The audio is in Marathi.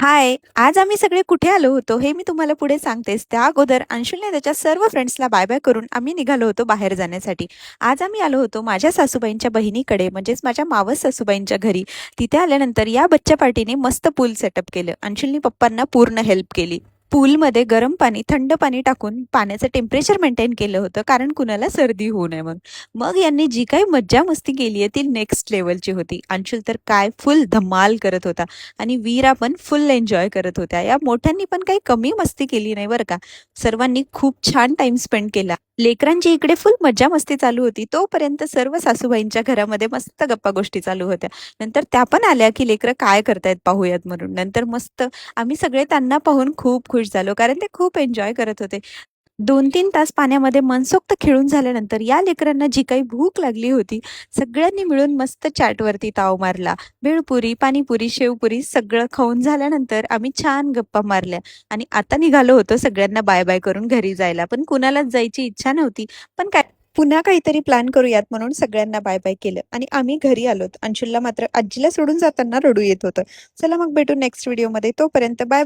हाय! आज आम्ही सगळे कुठे आलो होतो हे मी तुम्हाला पुढे सांगतेच. त्या अगोदर अंशुलने त्याच्या सर्व फ्रेंड्सला बाय-बाय करून आम्ही निघालो होतो बाहेर जाण्यासाठी. आज आम्ही आलो होतो माझ्या सासूबाईंच्या बहिणीकडे म्हणजेच माझ्या मावस सासूबाईंच्या घरी. तिथे आल्यानंतर या बच्चा पार्टीने मस्त पूल सेटअप केलं. अंशुलनी पप्पांना पूर्ण हेल्प केली. पूलमध्ये गरम पाणी, थंड पाणी टाकून पाण्याचं टेम्परेचर मेंटेन केलं होतं कारण कुणाला सर्दी होऊ नये म्हणून. मग यांनी जी काही मज्जा-मस्ती केली आहे ती नेक्स्ट लेव्हलची होती. अंशुल तर काय फुल धमाल करत होता. आणि वीरा पण फुल एन्जॉय करत होत्या. या मोठ्यांनी पण काही कमी मस्ती केली नाही बरं का. सर्वांनी खूप छान टाइम स्पेंड केला. लेकरांची इकडे फुल मज्जा मस्ती चालू होती. तोपर्यंत सर्व सासूबाईंच्या घरामध्ये मस्त गप्पा गोष्टी चालू होत्या. नंतर त्या पण आल्या, की लेकरं काय करतायत पाहूयात म्हणून. नंतर मस्त आम्ही सगळे त्यांना पाहून खूप खुश झालो, कारण ते खूप एन्जॉय करत होते. 2-3 तास पाण्यामध्ये मनसोक्त खेळून झाल्यानंतर या लेकरांना जी काही भूक लागली होती, सगळ्यांनी मिळून मस्त चाटवरती ताव मारला. भेळपुरी, पाणीपुरी, शेवपुरी सगळं खाऊन झाल्यानंतर आम्ही छान गप्पा मारल्या आणि आता निघालो होतो सगळ्यांना बाय-बाय करून घरी जायला. पण कुणालाच जायची इच्छा नव्हती. पण काय पुन्हा काहीतरी प्लॅन करूयात म्हणून सगळ्यांना बाय-बाय केलं आणि आम्ही घरी आलोत. अंशुलला मात्र आजीला सोडून जाताना रडू येत होतं. चला मग भेटू नेक्स्ट व्हिडिओमध्ये. तोपर्यंत बाय